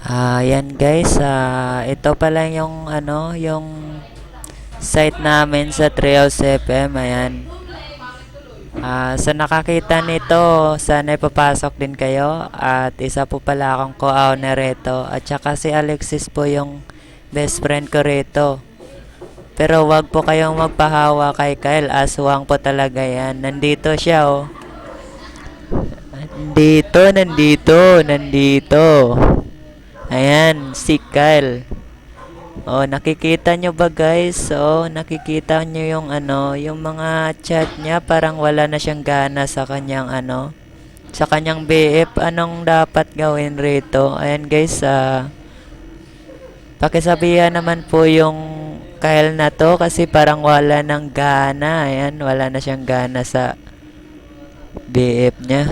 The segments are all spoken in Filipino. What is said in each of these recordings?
Yan guys, ito pala yung yung site namin sa Treehouse FM. Ayan. Sa nakakita nito, sana ipapasok din kayo. At isa po pala akong co-owner rito. At saka si Alexis po yung best friend ko rito. Pero wag po kayong magpahawa kay Kyle. Aswang po talaga yan. Nandito siya oh. Nandito. Ayan, si Kyle. Oh, nakikita nyo ba guys? Oh, nakikita nyo yung yung mga chat niya, parang wala na siyang gana sa kanyang sa kanyang BF. Anong dapat gawin rito? Ayan guys, pakisabihan naman po yung Kyle na to kasi parang wala nang gana. Ayan, wala na siyang gana sa BF niya.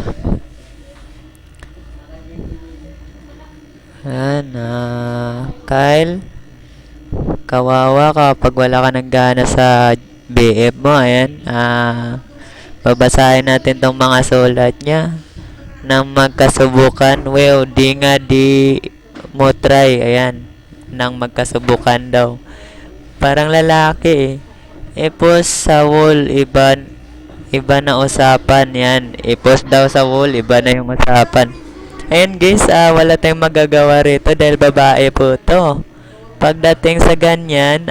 Ayan, Kyle, kawawa ka pag wala ka ng gana sa BF mo. Ayan, babasahin natin tong mga sulat niya nang magkasubukan. Well, di mo try. Ayan, nang magkasubukan daw. Parang lalaki eh. I-post sa wall, iba na usapan. Yan, i-post daw sa wall, iba na yung usapan. Ayan guys, wala tayong magagawa rito dahil babae po to. Pagdating sa ganyan,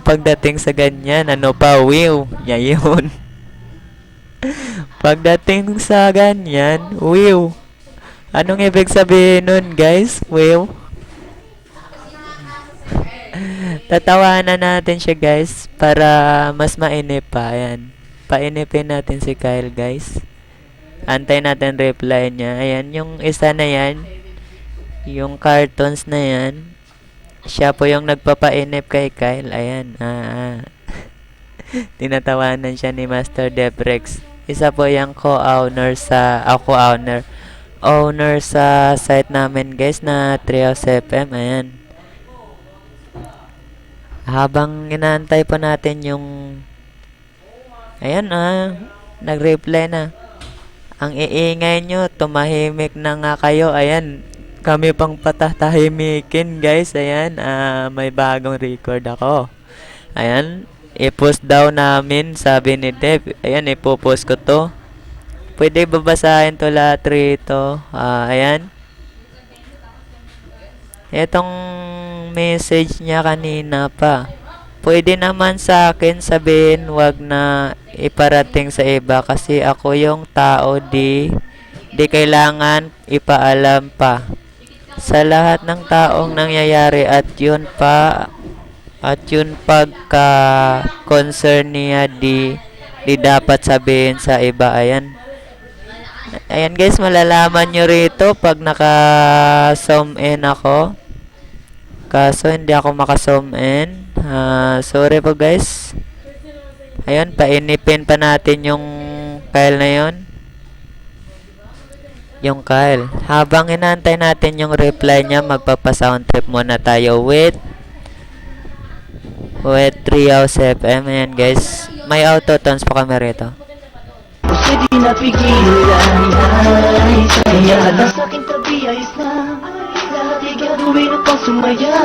Pagdating sa ganyan, wiw. Yayon. Pagdating sa ganyan, wiw. Anong ibig sabihin nun guys? Wiw. Tatawanan natin siya guys para mas mainip pa. Ayan. Painipin natin si Kyle guys. Antay natin reply niya. Ayan, yung isa na yan. Yung cartoons na yan. Siya po yung nagpapainip kay Kyle. Ayan. Tinatawanan siya ni Master Deprex. Isa po yung co-owner owner sa site namin guys na Treehouse FM. Ayan. Habang inaantay po natin yung ayan, nag-reply na. Ang iingay nyo, tumahimik na nga kayo. Ayan, kami pang patahimikin guys. Ayan, may bagong record ako. Ayan, i-post daw namin, sabi ni Dev. Ayan, ipopost ko to. Pwede babasahin to lahat rito. Ayan. Itong message niya kanina pa. Pwede naman sa akin sabihin, wag na iparating sa iba kasi ako yung tao di kailangan ipaalam pa sa lahat ng taong nangyayari at yun pagka concern niya di dapat sabihin sa iba. Ayan guys, malalaman nyo rito pag naka-zoom in ako, kaso hindi ako maka-zoom in. Sorry po guys. Ayun, painipin pa natin yung Kyle na yun. Yung Kyle. Habang inaantay natin yung reply niya, magpapa-sound trip muna tayo with Treehouse FM. Ayan guys. May autotones pa kami rito. Kasi di napigilan ay saya. Alas aking tabi ayos na. Lahat ay gagawin upang sumaya.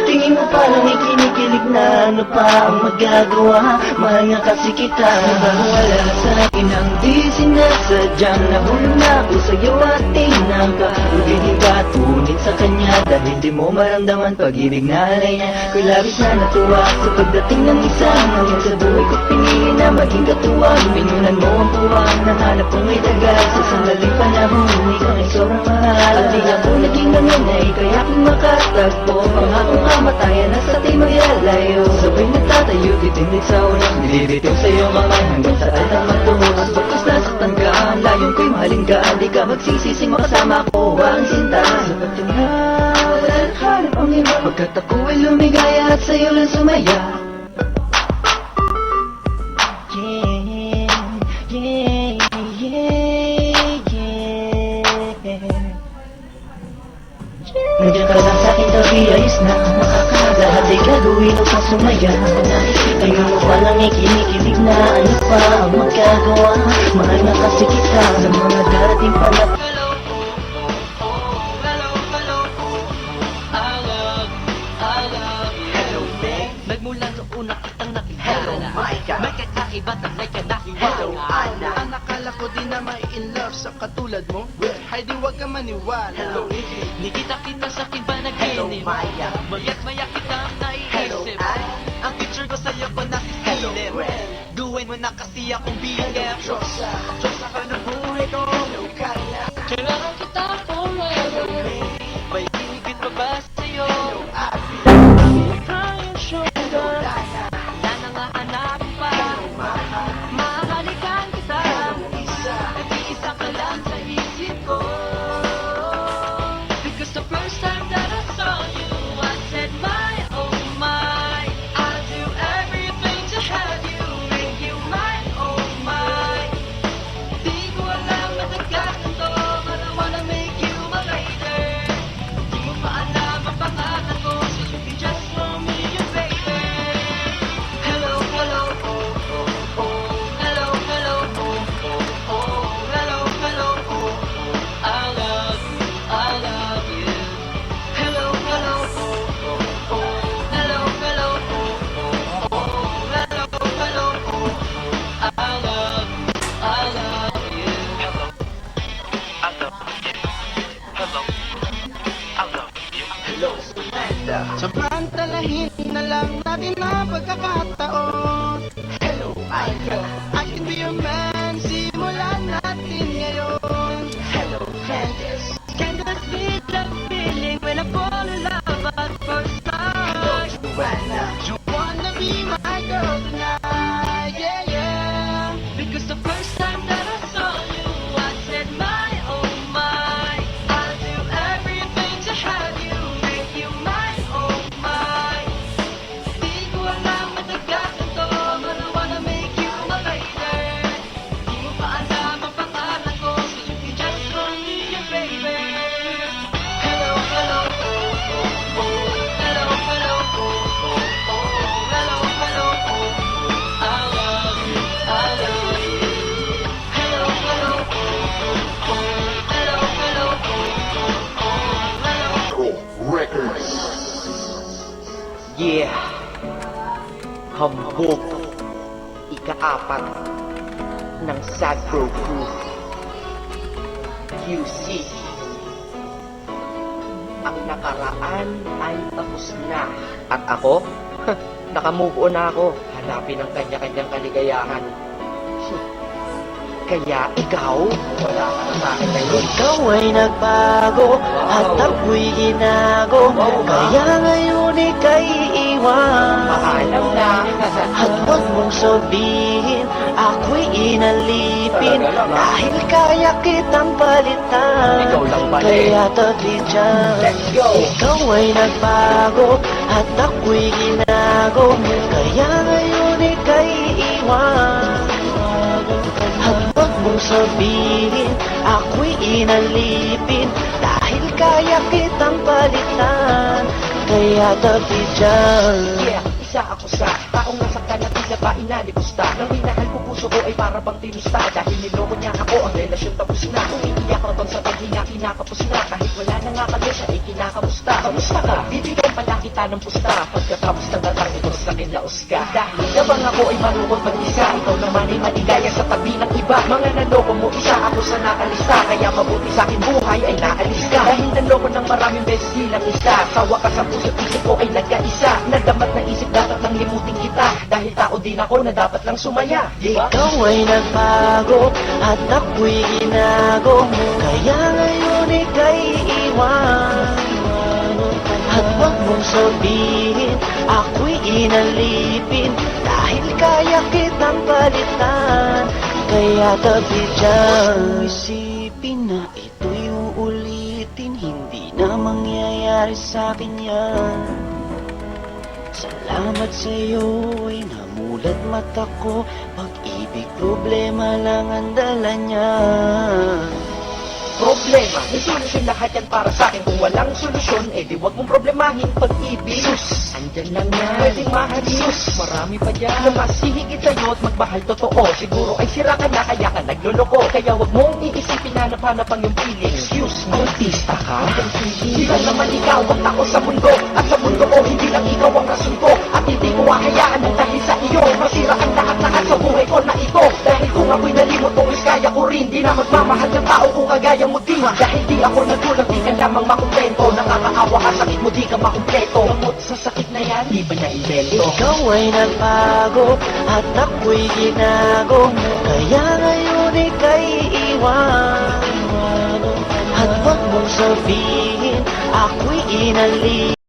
Tingin mo palang ikinikilig na. Ano pa ang magagawa? Mahal nga kasi kita. Wala na sa akin ang di sinasadyang. Nahulog na ako sa'yo at tinangka. Hindi ka tunit sa kanya dahil di mo maramdaman pag-ibig na alay niya. Ko'y labis na natuwa sa pagdating ng isa. Ngayon sa buhay ko pinili na maging katuwang. Pinunan mo ang tuwang. Nahanap kong may tagal sa sandaling panahon. Ikaw ay sobrang mahal. At di ako naging nangyay kaya kung makatagpo. Pangakong kamatayan na sa ating maglalayo. Sabay nagtatayo, titindig sa ulang. Nilibitiw sa'yo mamay hanggang sa alam magtuhos. Pagkas nasaktan ka, ang layon ko'y mahalin ka. Di ka magsisisi makasama ko ang sinta. Sa pagtingin, hanap ang iba. Pagkat ako ay lumigaya at sa'yo lang sumaya. Nandiyan ka lang sa'king tabi, ayos na lahat ay gagawin upang sumaya. Ngayon mo palang ikinikilig na. Ano pa ang magagawa? Mahal na kasi kita sa mga darating panahon. ay di wag ka maniwala. Hello, Iggy. Di kita sa akin ba Hello, naginip? Maya. Maya't maya kitang Hello, naiisip. Ann. Ang picture ko sa'yo ko Hello, nasisilip. Gwen. Duwin mo na kasi akong Hello, bigep. Josa. Diyosa ka ng buhay ko. Hello, Carla. Kailangan kita Hello, forever. May. May higit pa ba sa'yo? Hello, Abby. Trying Hello, shoulder. Dana. Wala na nga hanapin pa. Hello, Maha. Mahalikan kita. Hello, Isa. Nag-iisa ka lang sa isip ko. Because the first time that I saw you, I said my, oh my, I'll do everything to have you, make you mine, oh my. Di ko alam matagal na to, but I wanna make you my lady. Di mo pa alam ang pangalan ko, so you can just call me your baby. Hello, hello, oh, oh, oh. Hello, hello, oh, oh, oh. Hello, hello, oh, oh. I love you, I love you. Hello, hello, oh, oh, oh. Hello, hello, oh, oh, oh. Hello, hello, oh, oh. I love you, I love you. Hello, I love you. Hello, I love you. Hello, Samantha. Samantalahin na lang natin ang pagkakataon. Hello, Ika. I can be your man, simulan natin ngayon. Hello, Candice. Can this be the feeling when I fall in love at first sight? Joanna. You wanna be my girl tonight, yeah, yeah. Because the first time that I saw you, I said my, oh my, I'll do everything to have you, make you mine, oh my. Di ko alam matagal na to, but I wanna make you my lady. Di mo pa alam ang pangalan ko, so you can just call me your baby. Hello, hello, oh, oh, oh. Hello, hello, oh, oh, oh. Hello, hello, oh, oh. I love you, I love you. Hello, hello, oh, oh, oh. Hello, hello, oh, oh, oh. Hello. Yeah, hambog, ika-apat ng Sagro Crew, QC. Ang nakaraan ay tapos na. At ako, nakamove on na ako. Hanapin ang kanya-kanyang kaligayahan. Kaya ikaw, wala ka na sa akin ngayon. Ikaw ay nagbago at ako'y ginago. Kaya ngayon ika'y iwan. Maalam na. At huwag mong sabihin ako'y inalipin. Dahil kaya kitang palitan. Ikaw lang mali. Kaya tabi dyan. Let's go. Ikaw ay nagbago at ako'y ginago. Kaya ngayon ika'y iwan. At huwag mong sabihin ako'y inalipin. Dahil kaya kitang palitan. Kaya tabi dyan. Yeah, isa ako sa taong nasaktan at tila ba inalipusta. Nang minahal ko puso ko ay para bang tinusta. Dahil niloko niya ako, ang relasyon tapos na. Umiiyak ako doon sa paghinga, kinakapos na. Kahit wala na nga kami, siya ay kinakamusta. Kamusta ka? Bibigyan pala kita ng pusta. Pagkatapos ng datang ito sa akin laos ka. Dahil nabang ako ay malungkot mag-isa. Ikaw naman ay maligaya sa tabi ng iba. Mga naloko mo, isa ako sa nakalista. Kaya mabuti sa akin buhay ay naalis ka. Dahil naloko ng maraming beses bilang isa. Sa wakas ang puso't isip ko ay nagkaisa. Nadamat na isip dapat nang limutin kita. Dahil tao din ako na dapat lang sumaya. Diba? Ikaw ay nagbago at ako'y ginago. Kaya ngayon ika'y iwan. At huwag mong sabihin ako'y inalipin. Dahil kaya kitang palitan. Kaya tabi dyan. Isipin na ito'y uulitin. Hindi na mangyayari sa akin yan. Salamat sa'yo ay namulat mata ko. Pag-ibig problema lang ang dala niya. Problema, may solusyon lahat yan para sa akin. Kung walang solusyon, eh di wag mong problemahin pag-ibig. Sus, andyan lang yan. Pwedeng mahalin. Sus, marami pa dyan. Na mas hihigit sa'yo at magmahal totoo. Siguro ay sira ka na kaya ka nagloloko. Kaya wag mong iisipin na napanapang yung feeling. Excuse me, artista ka? Hindi lang naman ikaw ang tao sa mundo. At sa mundo ko, hindi lang ikaw ang rason ko. At hindi ko hahayaan ng dahil sa iyo. Masira ang lahat-lahat sa buhay ko na ito. Dahil kung ako'y nalimot mo, is kaya ko rin, di na magmamahal ng tao kung kagaya mo di. Dahil di ako nagulang, di ka lamang makumpento. Nakakaawa ka, sakit mo, di ka makumpleto. Gamot sa sakit na yan, di ba na-invento? Ikaw ay nagbago at ako'y ginago, kaya ngayon ika'y iwan. At wag mong sabihin ako'y inali.